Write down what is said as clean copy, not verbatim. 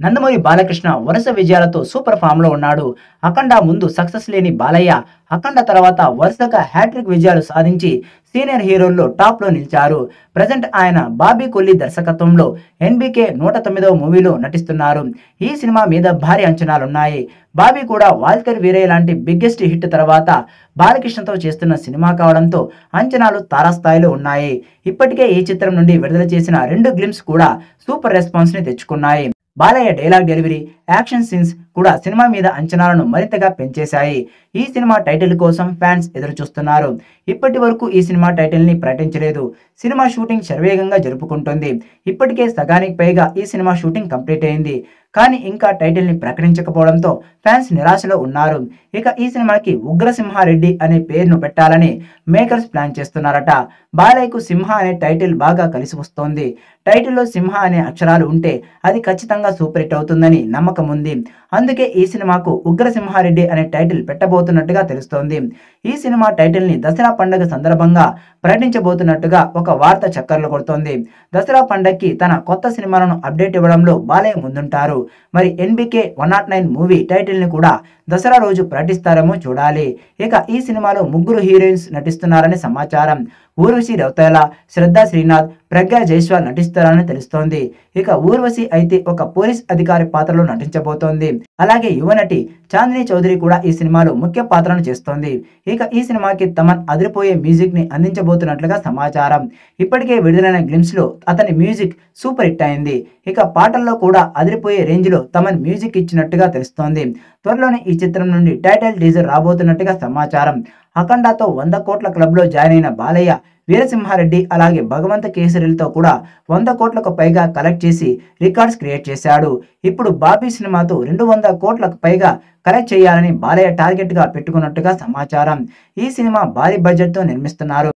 నందమూరి బాలకృష్ణ వరుస విజయాలతో super form లో ఉన్నాడు. అఖండ ముందు సక్సెస్ లేని బాలయ్య అఖండ తర్వాత వరుసగా హ్యాట్రిక్ విజయాలు సాధించి సీనియర్ హీరోల్లో టాప్ లో నిలిచారు. ప్రజెంట్ ఆయన బాబీ కొల్లి దర్శకత్వంలో ఎన్బికే 109వ మూవీలో నటిస్తున్నారు. ఈ సినిమా మీద భారీ అంచనాలున్నాయి. బాబీ కూడా వాల్తేరు వీరయ్య లాంటి బిగ్గెస్ట్ హిట్ తర్వాత బాలకృష్ణతో చేస్తున్న సినిమా కావడంతో అంచనాలు తారాస్థాయిలో ఉన్నాయి. ఇప్పటికే ఈ చిత్రం నుండి విడుదల చేసిన 2 గ్లిమ్స్ కూడా సూపర్ రెస్పాన్స్ ని తెచ్చుకున్నాయి. Balayya dialogue delivery, action scenes కూడా సినిమా మీద అంచనాలను మరింతగా పెంచేశాయి. ఈ సినిమా టైటిల్ కోసం ఫ్యాన్స్ ఎదురు చూస్తున్నారు. ఇప్పటి వరకు ఈ సినిమా టైటిల్ ని ప్రకటించలేదు. సినిమా షూటింగ్ శరవేగంగా జరుపుకుంటుంది. ఇప్పటికే సగానికి పైగా ఈ సినిమా షూటింగ్ కంప్లీట్ అయింది. కానీ ఇంకా టైటిల్ ని ప్రకటించకపోవడంతో ఫ్యాన్స్ నిరాశలో ఉన్నారు. ఇక ఈ సినిమాకి ఉగ్రసింహారెడ్డి అనే పేరును పెట్టాలని మేకర్స్ ప్లాన్ చేస్తున్నారట. బాలయ్యకు సింహ అనే టైటిల్ బాగా కలిసి వస్తోంది. టైటిల్లో సింహ అనే అక్షరాలు ఉంటే అది ఖచ్చితంగా సూపర్ హిట్ అవుతుందని నమ్మకం ఉంది. అందుకే ఈ సినిమాకు ఉగ్రసింహారెడ్డి అనే టైటిల్ పెట్టబోతున్నట్టుగా తెలుస్తోంది. ఈ సినిమా టైటిల్ ని దసరా పండుగ సందర్భంగా ప్రకటించబోతున్నట్టుగా ఒక వార్త చక్కర్లు కొడుతోంది. దసరా పండగకి తన కొత్త సినిమాలను అప్డేట్ ఇవ్వడంలో బాలయ్య ముందుంటారు. మరి ఎన్బికే 109 మూవీ టైటిల్ ని కూడా దసరా రోజు ప్రకటిస్తారేమో చూడాలి. ఇక ఈ సినిమాలో 3 హీరోయిన్స్ నటిస్తున్నారని సమాచారం. ఊర్వశి రౌతేలా, శ్రద్ధా శ్రీనాథ్, ప్రజ్ఞా జైస్వాల్ నటిస్తారని తెలుస్తోంది. ఇక ఊర్వశి అయితే ఒక పోలీస్ అధికారి పాత్రలో నటించబోతోంది. అలాగే యువనటి చాందిని చౌదరి కూడా ఈ సినిమాలో ముఖ్య పాత్రను చేస్తోంది. ఇక ఈ సినిమాకి తమన్ అదిరిపోయే మ్యూజిక్ ని అందించబోతున్నట్లుగా సమాచారం. ఇప్పటికే విడుదలైన గ్లిమ్స్ లో అతని మ్యూజిక్ సూపర్ హిట్ అయింది. ఇక పాటల్లో కూడా అదిరిపోయే రేంజ్ లో తమన్ మ్యూజిక్ ఇచ్చినట్టుగా తెలుస్తోంది. త్వరలోనే ఈ చిత్రం నుండి టైటిల్ టీజర్ రాబోతున్నట్టుగా సమాచారం. అఖండాతో 100 కోట్ల క్లబ్ లో జాయిన్ అయిన బాలయ్య వీరసింహారెడ్డి అలాగే భగవంత కేసరిలతో కూడా 100 కోట్లకు పైగా కలెక్ట్ చేసి రికార్డ్స్ క్రియేట్ చేశాడు. ఇప్పుడు బాబీ సినిమాతో 200 కోట్లకు పైగా కలెక్ట్ చేయాలని బాలయ్య టార్గెట్ గా పెట్టుకున్నట్టుగా సమాచారం. ఈ సినిమా భారీ బడ్జెట్ తో నిర్మిస్తున్నారు.